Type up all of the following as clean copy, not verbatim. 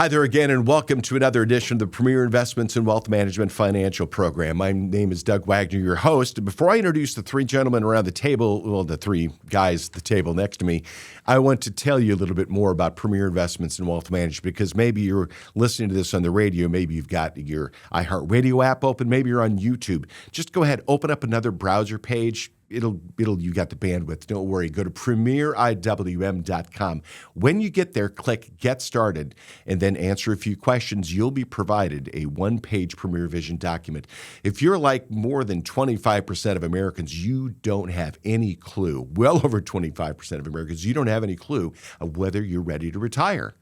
Hi there again, and welcome to another edition of the Premier Investments and Wealth Management Financial Program. My name is Doug Wagner, your host. Before I introduce the three gentlemen around the table, well, the three guys at the table next to me, I want to tell you a little bit more about Premier Investments and Wealth Management, because maybe you're listening to this on the radio, maybe you've got your iHeartRadio app open, maybe you're on YouTube. Just go ahead, open up another browser page. You got the bandwidth. Don't worry. Go to premieriwm.com. When you get there, click Get Started and then answer a few questions. You'll be provided a one-page Premier Vision document. If you're like more than 25% of Americans, you don't have any clue. Well over 25% of Americans, you don't have any clue of whether you're ready to retire.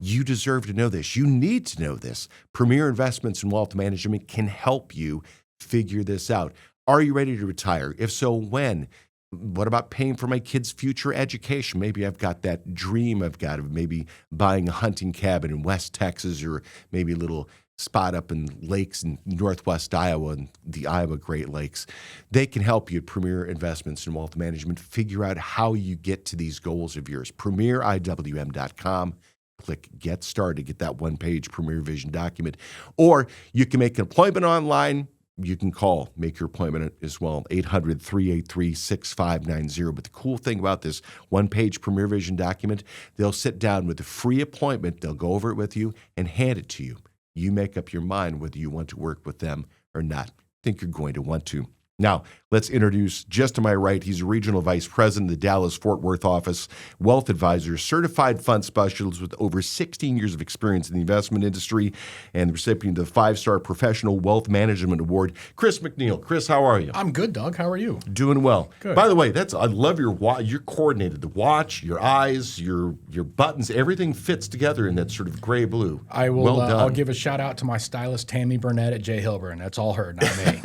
You deserve to know this. You need to know this. Premier Investments and Wealth Management can help you figure this out. Are you ready to retire? If so, when? What about paying for my kids' future education? Maybe I've got that dream I've got of maybe buying a hunting cabin in West Texas, or maybe a little spot up in lakes in northwest Iowa and the Iowa Great Lakes. They can help you at Premier Investments and Wealth Management figure out how you get to these goals of yours. premieriwm.com. Click Get Started to get that one-page Premier Vision document. Or you can make an appointment online. You can call, make your appointment as well, 800-383-6590. But the cool thing about this one-page Premier Vision document, they'll sit down with a free appointment. They'll go over it with you and hand it to you. You make up your mind whether you want to work with them or not. I think you're going to want to. Now, let's introduce, just to my right, he's a Regional Vice President of the Dallas-Fort Worth office, wealth advisor, certified fund specialist with over 16 years of experience in the investment industry, and the recipient of the 5-star Professional Wealth Management Award, Chris McNeil. Chris, how are you? I'm good, Doug. How are you? Doing well. Good. By the way, I love your watch. You're coordinated. The watch, your eyes, your buttons, everything fits together in that sort of gray blue. I will. Well done. I'll give a shout out to my stylist, Tammy Burnett at J. Hilburn. That's all her, not me.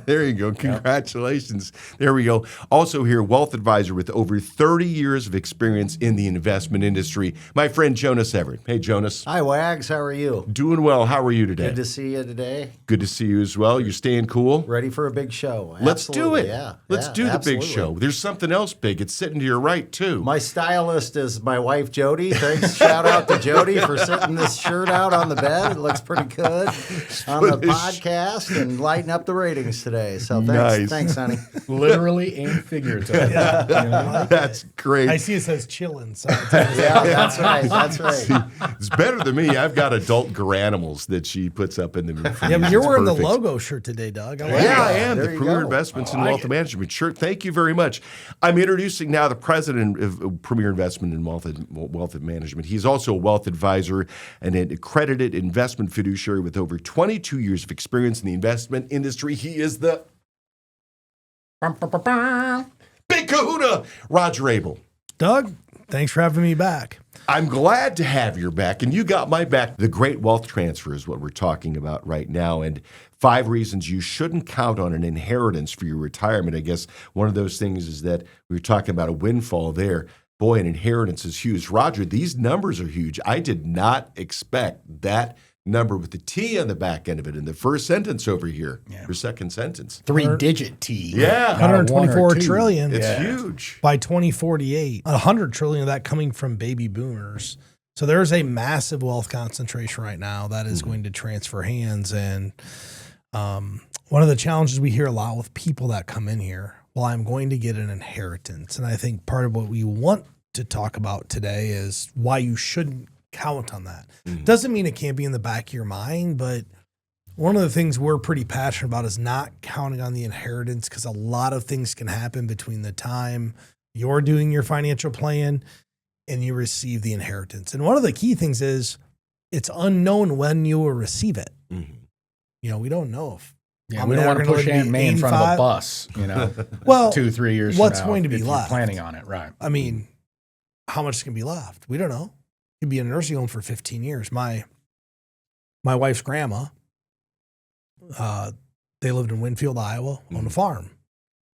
There you go. Congratulations. There we go. Also here, wealth advisor with over 30 years of experience in the investment industry, my friend Jonas Everett. Hey, Jonas. Hi, Wags. How are you? Doing well. How are you today? Good to see you today. Good to see you as well. You're staying cool? Ready for a big show. Let's do it. Yeah. Let's do the big show. There's something else big. It's sitting to your right, too. My stylist is my wife, Jody. Thanks. Shout out to Jody for sitting this shirt out on the bed. It looks pretty good on the podcast and lighting up the ratings today. So thanks. Nice. Thanks, honey. Literally and figuratively. That's great. I see it says chillin'. So Yeah, that's right. That's right. See, it's better than me. I've got adult garanimals that she puts up in the room. yeah, but you're wearing the logo shirt today, Doug. I like Yeah, I that. am. There The you Premier go. Investments and I like Wealth it. Management shirt. Thank you very much. I'm introducing now the president of Premier Investment and Wealth Management. He's also a wealth advisor and an accredited investment fiduciary with over 22 years of experience in the investment industry. He is the Big Kahuna, Roger Abel. Doug, thanks for having me back. I'm glad to have your back, and you got my back. The great wealth transfer is what we're talking about right now, and 5 reasons you shouldn't count on an inheritance for your retirement. I guess one of those things is that we were talking about a windfall there. Boy, an inheritance is huge. Roger, these numbers are huge. I did not expect that number with the T on the back end of it in the first sentence over here, or second sentence. 3-digit T. Yeah. Not a 1 or 124 2. trillion It's huge. by 2048. 100 trillion of that coming from baby boomers. So there's a massive wealth concentration right now that is going to transfer hands. And one of the challenges we hear a lot with people that come in here, well, I'm going to get an inheritance. And I think part of what we want to talk about today is why you shouldn't count on that. Doesn't mean it can't be in the back of your mind, but one of the things we're pretty passionate about is not counting on the inheritance, because a lot of things can happen between the time you're doing your financial plan and you receive the inheritance. And one of the key things is it's unknown when you will receive it. You know, we don't know if Yeah, we don't want to push Aunt May in front of a 85. bus, Well, 2-3 years what's from now, going to be if you're left? planning on it, right? I mean, how much is going to be left? We don't know. Could be in a nursing home for 15 years. My wife's grandma, they lived in Winfield, Iowa, on a farm.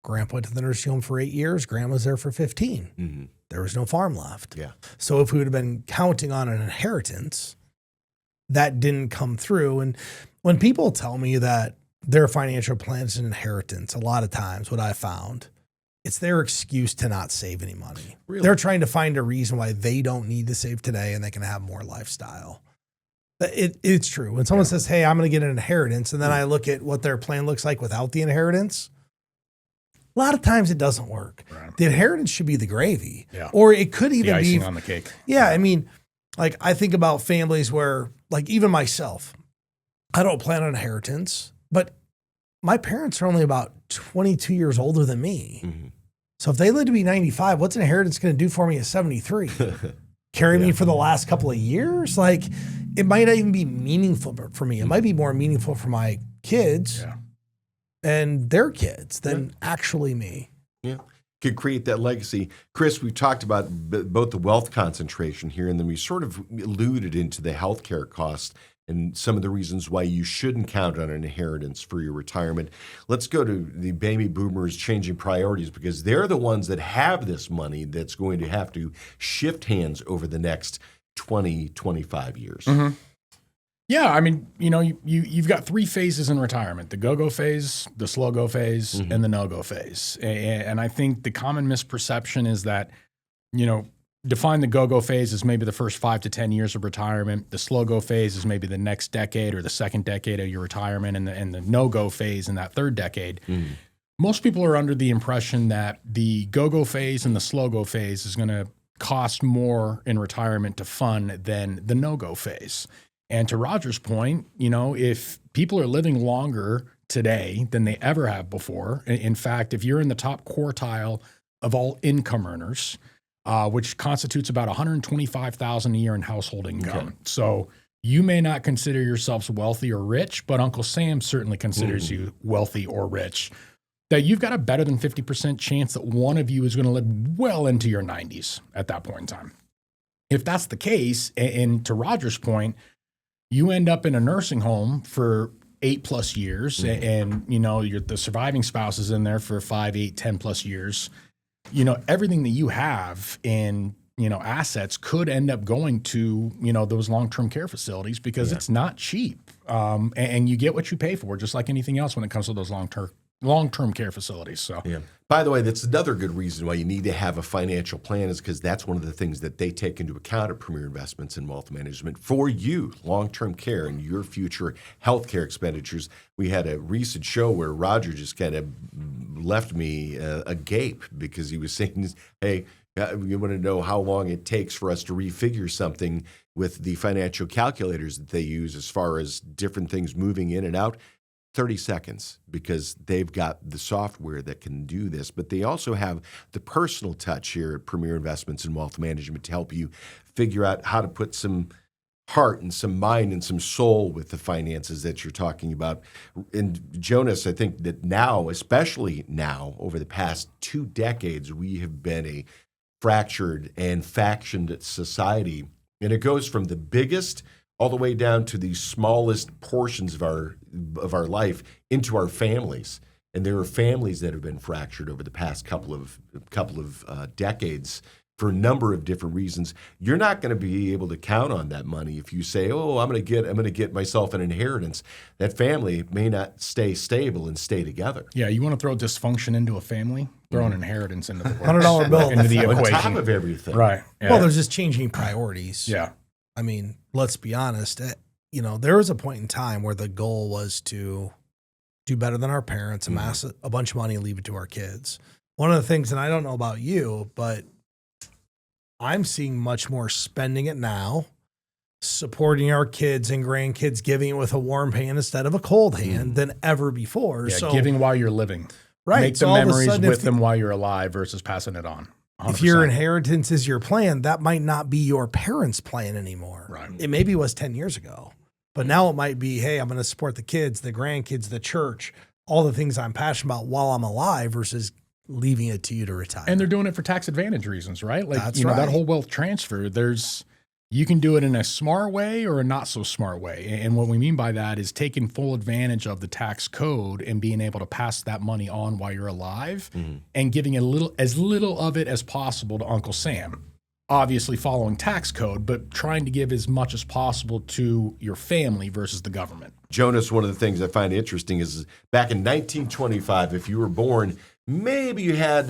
Grandpa went to the nursing home for 8 years. Grandma's there for 15. There was no farm left. Yeah. So if we would have been counting on an inheritance, that didn't come through. And when people tell me that their financial plan is an inheritance, a lot of times what I found, it's their excuse to not save any money. Really? They're trying to find a reason why they don't need to save today and they can have more lifestyle. It's true. When someone says, hey, I'm going to get an inheritance, and then I look at what their plan looks like without the inheritance, a lot of times it doesn't work. Right. The inheritance should be the gravy. Yeah. Or it could even The icing be on the cake. Yeah, I mean, like I think about families where, like even myself, I don't plan on inheritance, but my parents are only about 22 years older than me. Mm-hmm. So if they live to be 95, what's an inheritance going to do for me at 73? Carry me for the last couple of years? Like it might not even be meaningful for me. It might be more meaningful for my kids and their kids than actually me. Yeah. Could create that legacy. Chris, we've talked about both the wealth concentration here, and then we sort of alluded into the healthcare costs and some of the reasons why you shouldn't count on an inheritance for your retirement. Let's go to the baby boomers changing priorities, because they're the ones that have this money that's going to have to shift hands over the next 20, 25 years. Mm-hmm. Yeah, I mean, you've got 3 phases in retirement: the go-go phase, the slow-go phase, and the no-go phase. And I think the common misperception is that, define the go-go phase as maybe the first 5 to 10 years of retirement. The slow-go phase is maybe the next decade or the second decade of your retirement, and the no-go phase in that third decade. Most people are under the impression that the go-go phase and the slow-go phase is going to cost more in retirement to fund than the no-go phase. And to Roger's point, if people are living longer today than they ever have before, in fact, if you're in the top quartile of all income earners, which constitutes about $125,000 a year in household income. Okay. So you may not consider yourselves wealthy or rich, but Uncle Sam certainly considers you wealthy or rich. That you've got a better than 50% chance that one of you is going to live well into your 90s at that point in time. If that's the case, and to Roger's point, you end up in a nursing home for 8+ years, and the surviving spouse is in there for 5, 8, 10+ years. Everything that you have in assets could end up going to those long-term care facilities, because it's not cheap, and you get what you pay for, just like anything else when it comes to those long-term care facilities. So yeah. By the way, that's another good reason why you need to have a financial plan, is because that's one of the things that they take into account at Premier Investments in Wealth Management for you, long-term care and your future healthcare expenditures. We had a recent show where Roger just kind of left me agape, because he was saying, hey, you want to know how long it takes for us to refigure something with the financial calculators that they use as far as different things moving in and out? 30 seconds, because they've got the software that can do this. But they also have the personal touch here at Premier Investments in Wealth Management to help you figure out how to put some heart and some mind and some soul with the finances that you're talking about. And Jonas, I think that now, especially now, over the past 2 decades, we have been a fractured and factioned society. And it goes from the biggest all the way down to the smallest portions of our life into our families. And there are families that have been fractured over the past couple of decades for a number of different reasons. You're not going to be able to count on that money if you say, "Oh, I'm going to get myself an inheritance." That family may not stay stable and stay together. Yeah, you want to throw dysfunction into a family? Throw an inheritance into the $100 bill into the equation. On top of everything, right? Yeah. Well, there's just changing priorities. Yeah. I mean, let's be honest. There was a point in time where the goal was to do better than our parents, amass a bunch of money, and leave it to our kids. One of the things, and I don't know about you, but I'm seeing much more spending it now, supporting our kids and grandkids, giving it with a warm hand instead of a cold hand than ever before. Yeah, so giving while you're living. Right. Make so the memories with them while you're alive versus passing it on. 100%. If your inheritance is your plan, that might not be your parents' plan anymore. Right. It maybe was 10 years ago, but now it might be, hey, I'm going to support the kids, the grandkids, the church, all the things I'm passionate about while I'm alive versus leaving it to you to retire. And they're doing it for tax advantage reasons, right? Like, That's that right. whole wealth transfer, you can do it in a smart way or a not so smart way. And what we mean by that is taking full advantage of the tax code and being able to pass that money on while you're alive and giving as little of it as possible to Uncle Sam. Obviously following tax code, but trying to give as much as possible to your family versus the government. Jonas, one of the things I find interesting is back in 1925, if you were born, maybe you had,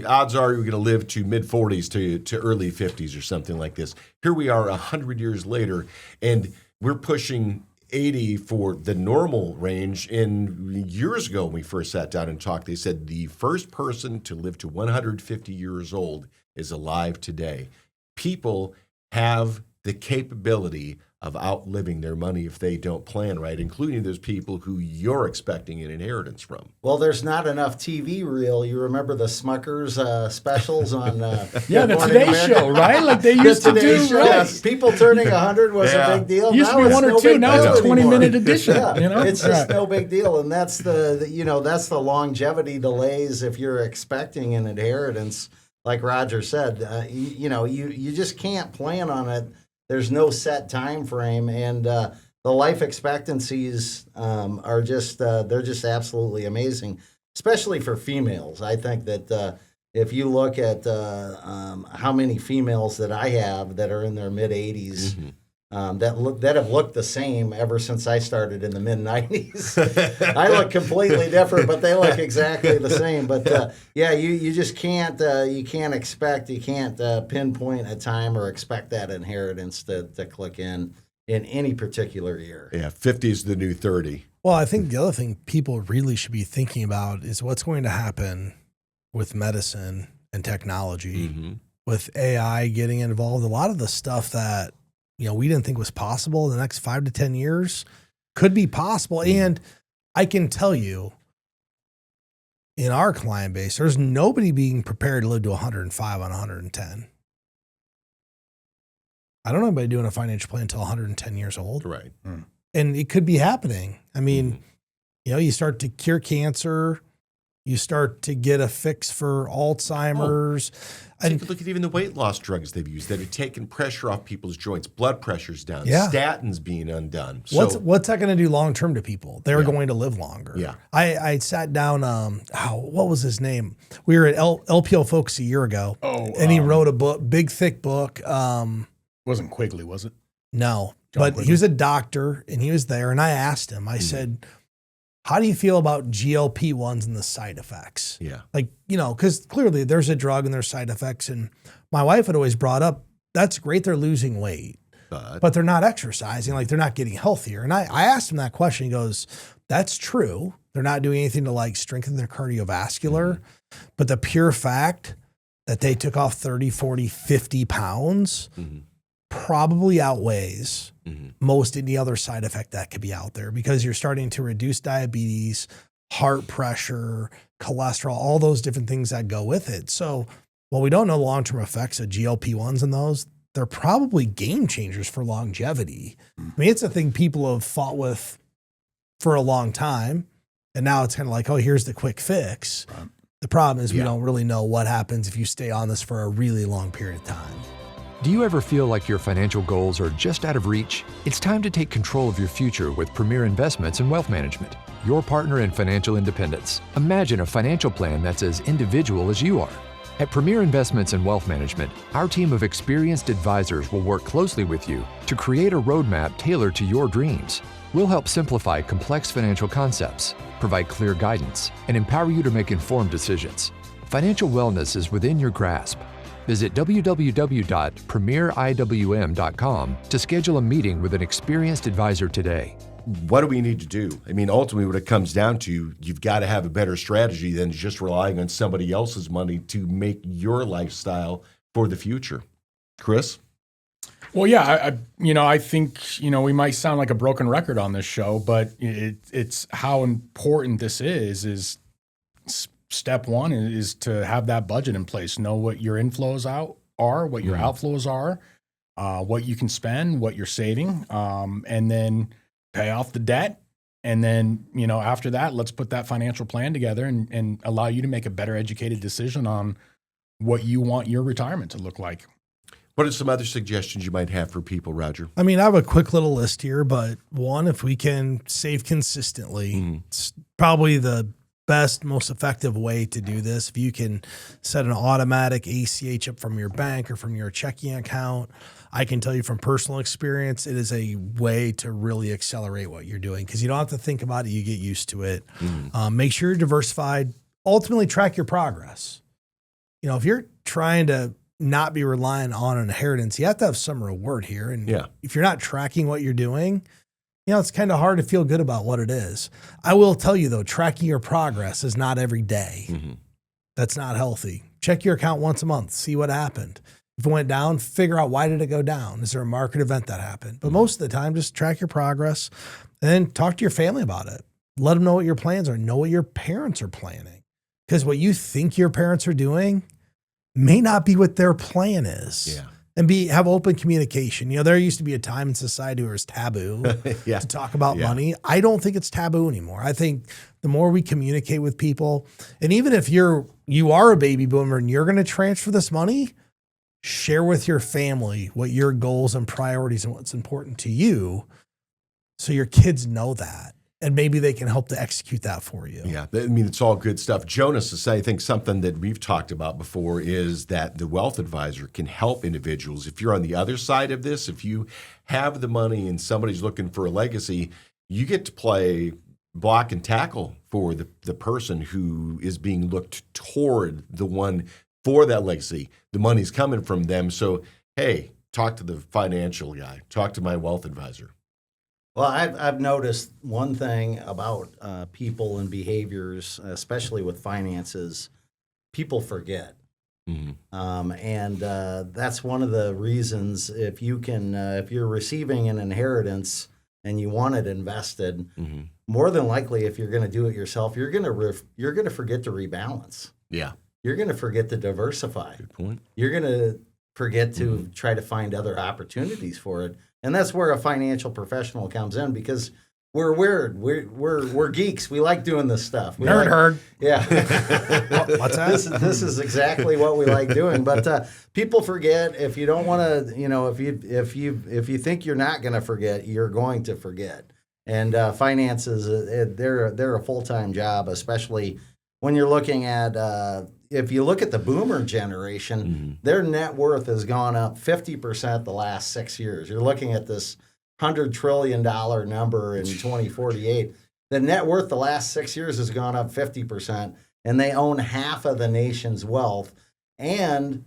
odds are you were going to live to mid-40s to early 50s or something like this. Here we are 100 years later, and we're pushing 80 for the normal range. And years ago, when we first sat down and talked, they said the first person to live to 150 years old is alive today. People have the capability of outliving their money if they don't plan right, including those people who you're expecting an inheritance from. Well, there's not enough TV reel. You remember the Smuckers specials on yeah, the Today Show, right? Like they used to do. Show, Right. People turning 100 was a big deal. Used to be one or two. Now it's a 20-minute edition. Yeah, you know? It's just no big deal, and that's that's the longevity delays if you're expecting an inheritance. Like Roger said, you just can't plan on it. There's no set time frame, and the life expectancies are just they're just absolutely amazing, especially for females. I think that if you look at how many females that I have that are in their mid 80s, that have looked the same ever since I started in the mid 90s. I look completely different, but they look exactly the same. But you just can't pinpoint a time or expect that inheritance to click in any particular year. Yeah, 50 is the new 30. Well, I think the other thing people really should be thinking about is what's going to happen with medicine and technology, with AI getting involved. A lot of the stuff that we didn't think was possible in the next 5 to 10 years could be possible. And I can tell you, in our client base, there's nobody being prepared to live to 105 on 110. I don't know anybody doing a financial plan until 110 years old. Right. And it could be happening. I mean, you start to cure cancer. You start to get a fix for Alzheimer's. And look at even the weight loss drugs they've used that have taken pressure off people's joints, blood pressure's down, statins being undone. What's that going to do long term to people? They're going to live longer. Yeah. I sat down, what was his name? We were at LPL Focus a year ago. And he wrote a book, big, thick book. Wasn't Quigley, was it? No, John but Quigley? he was a doctor and he was there. And I asked him, I said, how do you feel about GLP-1s and the side effects? Yeah. Because clearly there's a drug and there's side effects. And my wife had always brought up, that's great, they're losing weight, but they're not exercising, like they're not getting healthier. And I asked him that question. He goes, that's true. They're not doing anything to strengthen their cardiovascular, but the pure fact that they took off 30, 40, 50 pounds probably outweighs most any other side effect that could be out there, because you're starting to reduce diabetes, heart pressure, cholesterol, all those different things that go with it. So while we don't know long-term effects of GLP-1s and those, they're probably game changers for longevity. I mean, it's a thing people have fought with for a long time, and now it's kind of like, oh, here's the quick fix. Right. The problem is we don't really know what happens if you stay on this for a really long period of time. Do you ever feel like your financial goals are just out of reach? It's time to take control of your future with Premier Investments and Wealth Management, your partner in financial independence. Imagine a financial plan that's as individual as you are. At Premier Investments and Wealth Management, our team of experienced advisors will work closely with you to create a roadmap tailored to your dreams. We'll help simplify complex financial concepts, provide clear guidance, and empower you to make informed decisions. Financial wellness is within your grasp. Visit www.premieriwm.com to schedule a meeting with an experienced advisor today. What do we need to do? I mean, ultimately, what it comes down to, you've got to have a better strategy than just relying on somebody else's money to make your lifestyle for the future. Chris? Well, yeah, I think, we might sound like a broken record on this show, but it's how important this is step one is to have that budget in place. Know what your inflows are, what your outflows are, what you can spend, what you're saving, and then pay off the debt. And then, after that, let's put that financial plan together and allow you to make a better educated decision on what you want your retirement to look like. What are some other suggestions you might have for people, Roger? I mean, I have a quick little list here, but one, if we can save consistently, it's probably the best, most effective way to do this. If you can set an automatic ACH up from your bank or from your checking account, I can tell you from personal experience, it is a way to really accelerate what you're doing, because you don't have to think about it. You get used to it. Make sure you're diversified. Ultimately, track your progress. If you're trying to not be relying on an inheritance. You have to have some reward here. And if you're not tracking what you're doing, it's kind of hard to feel good about what it is. I will tell you though, tracking your progress is not every day. Mm-hmm. That's not healthy. Check your account once a month, see what happened. If it went down, figure out why did it go down? Is there a market event that happened? But most of the time, just track your progress and then talk to your family about it. Let them know what your plans are. Know what your parents are planning. Because what you think your parents are doing may not be what their plan is. Yeah. And have open communication. There used to be a time in society where it was taboo to talk about money. I don't think it's taboo anymore. I think the more we communicate with people, and even if you are a baby boomer and you're going to transfer this money, share with your family what your goals and priorities and what's important to you so your kids know that. And maybe they can help to execute that for you. Yeah, I mean, it's all good stuff. Jonas, I think something that we've talked about before is that the wealth advisor can help individuals. If you're on the other side of this, if you have the money and somebody's looking for a legacy, you get to play block and tackle for the person who is being looked toward the one for that legacy. The money's coming from them. So, hey, talk to the financial guy. Talk to my wealth advisor. Well, I've noticed one thing about people and behaviors, especially with finances, people forget. Mm-hmm. And that's one of the reasons if you're receiving an inheritance and you want it invested, mm-hmm. more than likely, if you're going to do it yourself, you're going to forget to rebalance. Yeah. You're going to forget to diversify. Good point. You're going to forget to mm-hmm. try to find other opportunities for it. And that's where a financial professional comes in because we're weird. We're geeks. We like doing this stuff. Nerd. Yeah. What's that? This is exactly what we like doing. But people forget. If you don't want to, if you think you're not going to forget, you're going to forget. And finances, they're a full-time job, especially when you're looking at. If you look at the boomer generation, mm-hmm. their net worth has gone up 50% the last 6 years. You're looking at this $100 trillion number in 2048. The net worth the last 6 years has gone up 50%, and they own half of the nation's wealth. And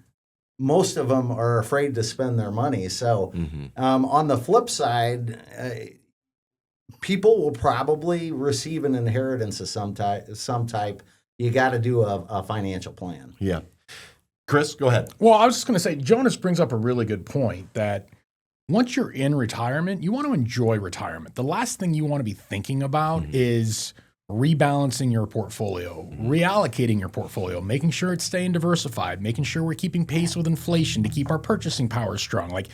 most of them are afraid to spend their money. So mm-hmm. On the flip side, people will probably receive an inheritance of some type. You got to do a financial plan. Yeah. Chris, go ahead. Well, I was just going to say, Jonas brings up a really good point that once you're in retirement, you want to enjoy retirement. The last thing you want to be thinking about mm-hmm. is rebalancing your portfolio, mm-hmm. reallocating your portfolio, making sure it's staying diversified, making sure we're keeping pace with inflation to keep our purchasing power strong. Like,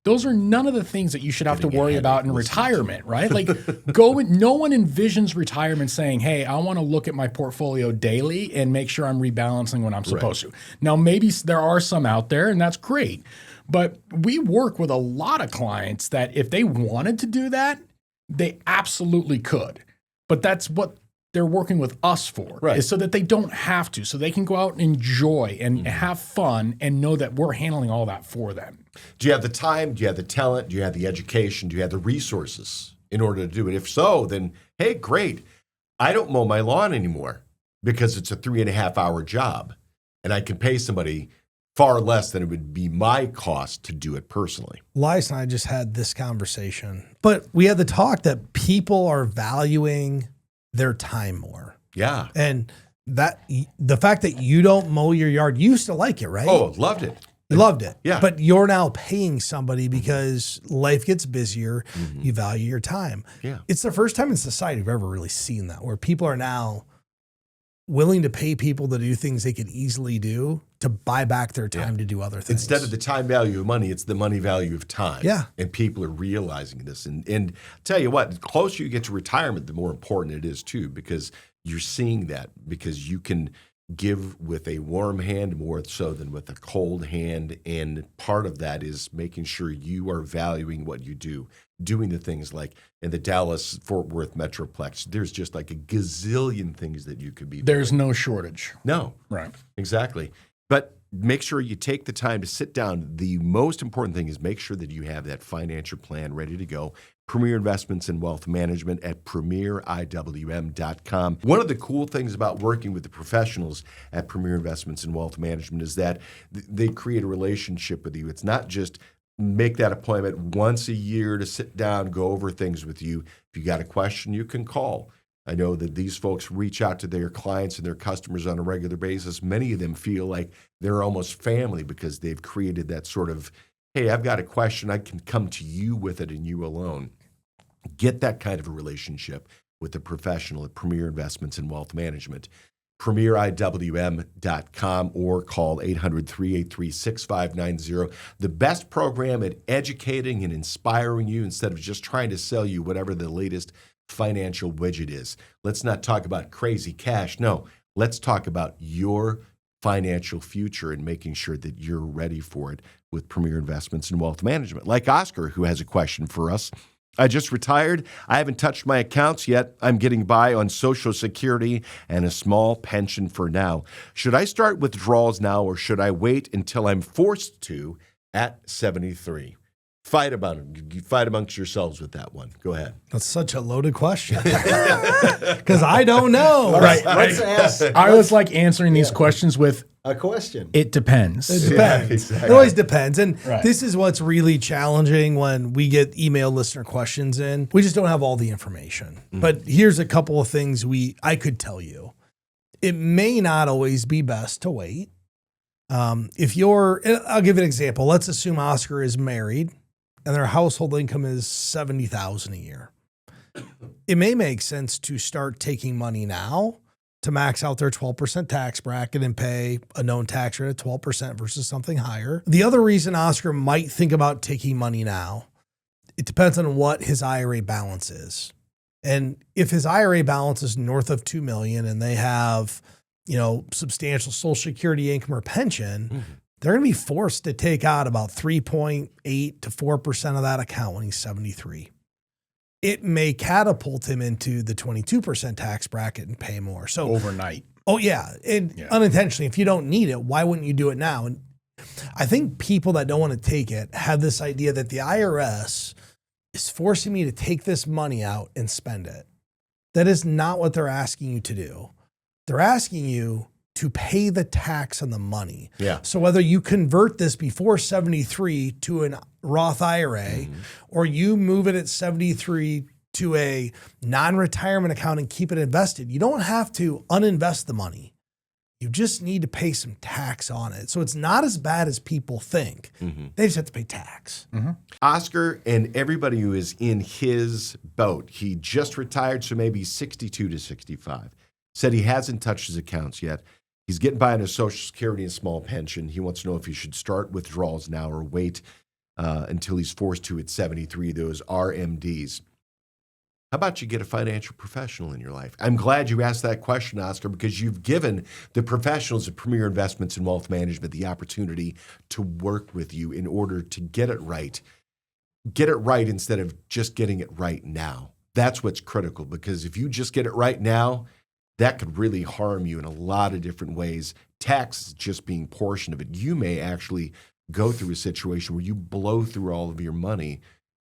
those are none of the things that you should have to worry about in retirement, right? Like no one envisions retirement saying, hey, I want to look at my portfolio daily and make sure I'm rebalancing when I'm supposed to. Now, maybe there are some out there and that's great, but we work with a lot of clients that if they wanted to do that, they absolutely could. But that's what they're working with us for, is so that they don't have to, so they can go out and enjoy and mm-hmm. have fun and know that we're handling all that for them. Do you have the time? Do you have the talent? Do you have the education? Do you have the resources in order to do it? If so, then, hey, great. I don't mow my lawn anymore because it's a 3.5-hour job and I can pay somebody far less than it would be my cost to do it personally. Elias and I just had this conversation, but we had the talk that people are valuing their time more. Yeah. And that the fact that you don't mow your yard, you used to like it, right? Oh, loved it. You loved it. Yeah. But you're now paying somebody because life gets busier. Mm-hmm. You value your time. Yeah. It's the first time in society we've ever really seen that, where people are now willing to pay people to do things they could easily do to buy back their time to do other things. Instead of the time value of money, it's the money value of time. Yeah. And people are realizing this. And tell you what, the closer you get to retirement, the more important it is too, because you're seeing that, because you can give with a warm hand more so than with a cold hand. And part of that is making sure you are valuing what you do, doing the things like in the Dallas-Fort Worth Metroplex. There's just like a gazillion things that you could be doing. There's no shortage. No. Right. Exactly. But make sure you take the time to sit down. The most important thing is make sure that you have that financial plan ready to go. Premier Investments and Wealth Management at premieriwm.com. One of the cool things about working with the professionals at Premier Investments and Wealth Management is that they create a relationship with you. It's not just make that appointment once a year to sit down, go over things with you. If you got a question, you can call. I know that these folks reach out to their clients and their customers on a regular basis. Many of them feel like they're almost family because they've created that sort of, hey, I've got a question, I can come to you with it and you alone. Get that kind of a relationship with a professional at Premier Investments and Wealth Management. premieriwm.com or call 800-383-6590. The best program at educating and inspiring you instead of just trying to sell you whatever the latest financial widget is. Let's not talk about crazy cash. No, let's talk about your financial future and making sure that you're ready for it with Premier Investments and Wealth Management. Like Oscar, who has a question for us. I just retired. I haven't touched my accounts yet. I'm getting by on Social Security and a small pension for now. Should I start withdrawals now or should I wait until I'm forced to at 73? Fight amongst yourselves with that one. Go ahead. That's such a loaded question because I don't know. Right. Let's ask. I was like answering these questions with, A question. it depends. It depends. Yeah, exactly. It always depends. And Right. this is what's really challenging when we get email listener questions in. We just don't have all the information. But here's a couple of things I could tell you. It may not always be best to wait. I'll give you an example. Let's assume Oscar is married and their household income is $70,000 a year. It may make sense to start taking money now to max out their 12% tax bracket and pay a known tax rate of 12% versus something higher. The other reason Oscar might think about taking money now, it depends on what his IRA balance is. And if his IRA balance is north of $2 million and they have, substantial Social Security income or pension, they're going to be forced to take out about 3.8 to 4% of that account when he's 73. It may catapult him into the 22% tax bracket and pay more. So Overnight. Oh yeah. And unintentionally, if you don't need it, why wouldn't you do it now? And I think people that don't want to take it have this idea that the IRS is forcing me to take this money out and spend it. That is not what they're asking you to do. They're asking you to pay the tax on the money. Yeah. So whether you convert this before 73 to a Roth IRA, or you move it at 73 to a non-retirement account and keep it invested, you don't have to uninvest the money. You just need to pay some tax on it. So it's not as bad as people think. They just have to pay tax. Oscar and everybody who is in his boat, he just retired, so maybe 62 to 65, said he hasn't touched his accounts yet. He's getting by on his Social Security and small pension. He wants to know if he should start withdrawals now or wait until he's forced to at 73, those RMDs. How about you get a financial professional in your life? I'm glad you asked that question, Oscar, because you've given the professionals at Premier Investments and Wealth Management the opportunity to work with you in order to get it right. Get it right instead of just getting it right now. That's what's critical, because if you just get it right now, that could really harm you in a lot of different ways. Tax just being portion of it. You may actually go through a situation where you blow through all of your money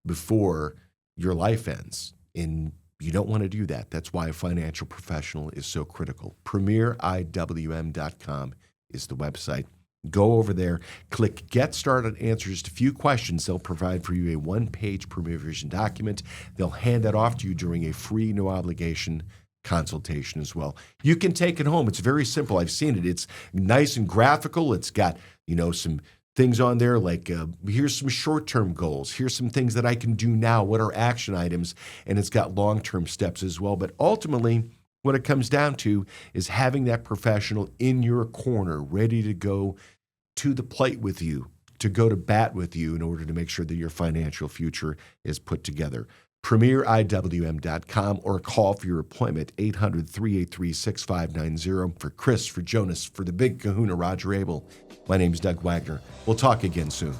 before your life ends. And you don't want to do that. That's why a financial professional is so critical. premieriwm.com is the website. Go over there, click Get Started Answers to Few Questions. They'll provide for you a one-page Premier Vision document. They'll hand that off to you during a free, no-obligation consultation as well. You can take it home. It's very simple. I've seen it. It's nice and graphical. It's got, some things on there like here's some short-term goals. Here's some things that I can do now. What are action items? And it's got long-term steps as well. But ultimately, what it comes down to is having that professional in your corner, ready to go to the plate with you, to go to bat with you in order to make sure that your financial future is put together. premieriwm.com or call for your appointment, 800-383-6590. For Chris, for Jonas, for the big kahuna, Roger Abel, my name is Doug Wagner. We'll talk again soon.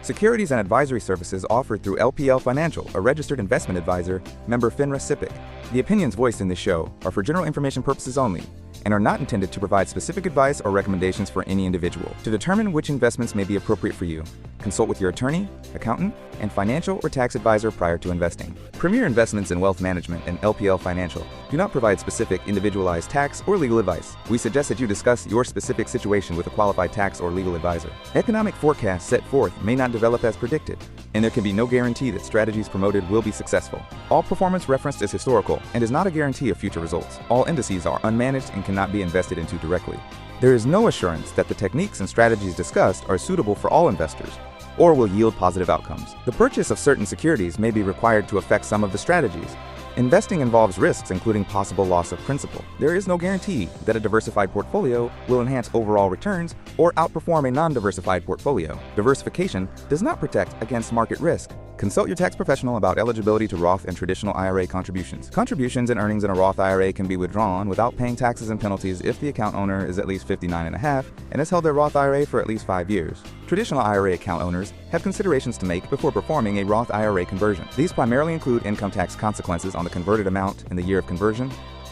Securities and advisory services offered through LPL Financial, a registered investment advisor, member FINRA SIPC. The opinions voiced in this show are for general information purposes only and are not intended to provide specific advice or recommendations for any individual. To determine which investments may be appropriate for you, consult with your attorney, accountant, and financial or tax advisor prior to investing. Premier Investments in Wealth Management and LPL Financial do not provide specific individualized tax or legal advice. We suggest that you discuss your specific situation with a qualified tax or legal advisor. Economic forecasts set forth may not develop as predicted, and there can be no guarantee that strategies promoted will be successful. All performance referenced is historical and is not a guarantee of future results. All indices are unmanaged and cannot be invested into directly. There is no assurance that the techniques and strategies discussed are suitable for all investors or will yield positive outcomes. The purchase of certain securities may be required to affect some of the strategies. Investing involves risks, including possible loss of principal. There is no guarantee that a diversified portfolio will enhance overall returns or outperform a non-diversified portfolio. Diversification does not protect against market risk. Consult your tax professional about eligibility to Roth and traditional IRA contributions. Contributions and earnings in a Roth IRA can be withdrawn without paying taxes and penalties if the account owner is at least 59.5 and has held their Roth IRA for at least 5 years. Traditional IRA account owners have considerations to make before performing a Roth IRA conversion. These primarily include income tax consequences on the converted amount in the year of conversion,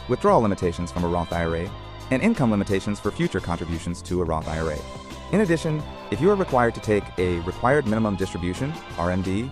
withdrawal limitations from a Roth IRA, and income limitations for future contributions to a Roth IRA. In addition, if you are required to take a required minimum distribution, RMD,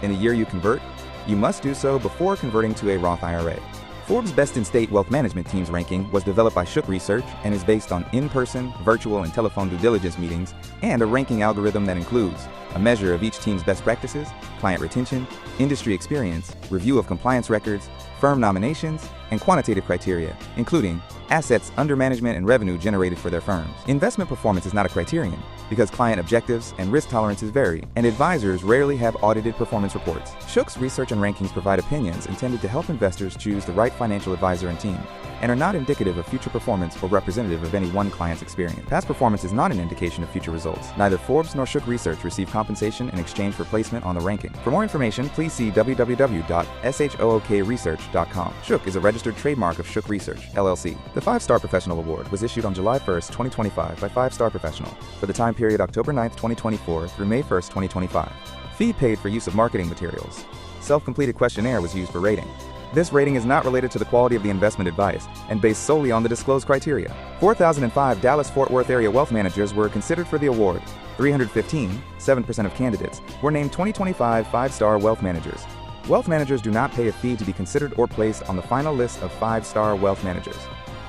in the year you convert, you must do so before converting to a Roth IRA. Forbes' Best in State Wealth Management Teams ranking was developed by Shook Research and is based on in-person, virtual, and telephone due diligence meetings and a ranking algorithm that includes a measure of each team's best practices, client retention, industry experience, review of compliance records, firm nominations, and quantitative criteria, including assets under management and revenue generated for their firms. Investment performance is not a criterion because client objectives and risk tolerances vary, and advisors rarely have audited performance reports. Shook's research and rankings provide opinions intended to help investors choose the right financial advisor and team, and are not indicative of future performance or representative of any one client's experience. Past performance is not an indication of future results. Neither Forbes nor Shook Research receive compensation in exchange for placement on the ranking. For more information, please see www.shookresearch.com. Shook is a registered trademark of Shook Research, LLC. The 5-Star Professional Award was issued on July 1st, 2025 by 5-Star Professional for the time period October 9th, 2024 through May 1st, 2025. Fee paid for use of marketing materials. Self-completed questionnaire was used for rating. This rating is not related to the quality of the investment advice and based solely on the disclosed criteria. 4,005 Dallas-Fort Worth area wealth managers were considered for the award. 315, 7% of candidates, were named 2025 5-Star Wealth Managers. Wealth managers do not pay a fee to be considered or placed on the final list of 5-Star Wealth Managers.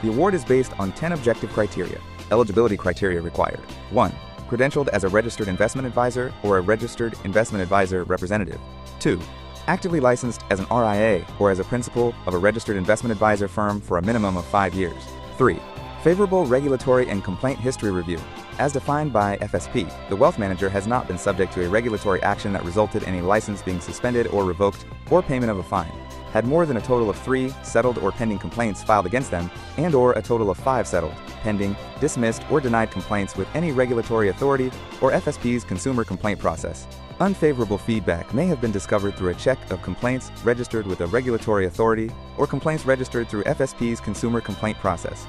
The award is based on 10 objective criteria. Eligibility criteria required. 1. Credentialed as a registered investment advisor or a registered investment advisor representative. 2. Actively licensed as an RIA or as a principal of a registered investment advisor firm for a minimum of 5 years. 3. Favorable regulatory and complaint history review. As defined by FSP, the wealth manager has not been subject to a regulatory action that resulted in a license being suspended or revoked or payment of a fine, had more than a total of 3 settled or pending complaints filed against them, and or a total of 5 settled, pending, dismissed, or denied complaints with any regulatory authority or FSP's consumer complaint process. Unfavorable feedback may have been discovered through a check of complaints registered with a regulatory authority or complaints registered through FSP's consumer complaint process.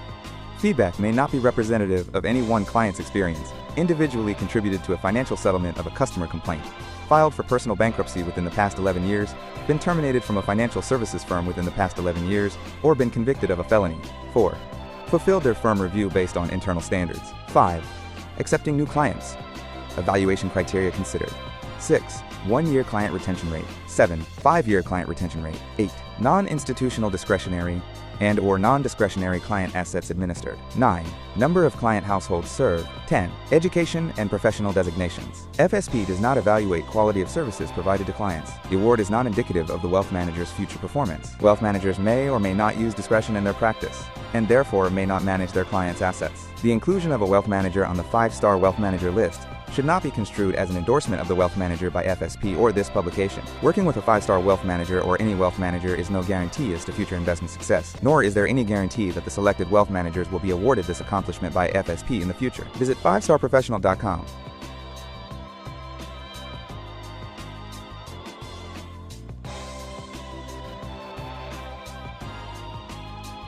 Feedback may not be representative of any one client's experience, individually contributed to a financial settlement of a customer complaint, filed for personal bankruptcy within the past 11 years, been terminated from a financial services firm within the past 11 years, or been convicted of a felony. 4. Fulfilled their firm review based on internal standards. 5. Accepting new clients. Evaluation criteria considered. 6. 1-year client retention rate. 7. 5-year client retention rate. 8. Non-institutional discretionary and or non-discretionary client assets administered. 9. Number of client households served. 10. Education and professional designations. FSP does not evaluate quality of services provided to clients. The award is not indicative of the wealth manager's future performance. Wealth managers may or may not use discretion in their practice, and therefore may not manage their clients' assets. The inclusion of a wealth manager on the 5-Star Wealth Manager list should not be construed as an endorsement of the wealth manager by FSP or this publication. Working with a 5-Star Wealth Manager or any wealth manager is no guarantee as to future investment success, nor is there any guarantee that the selected wealth managers will be awarded this accomplishment by FSP in the future. Visit 5starprofessional.com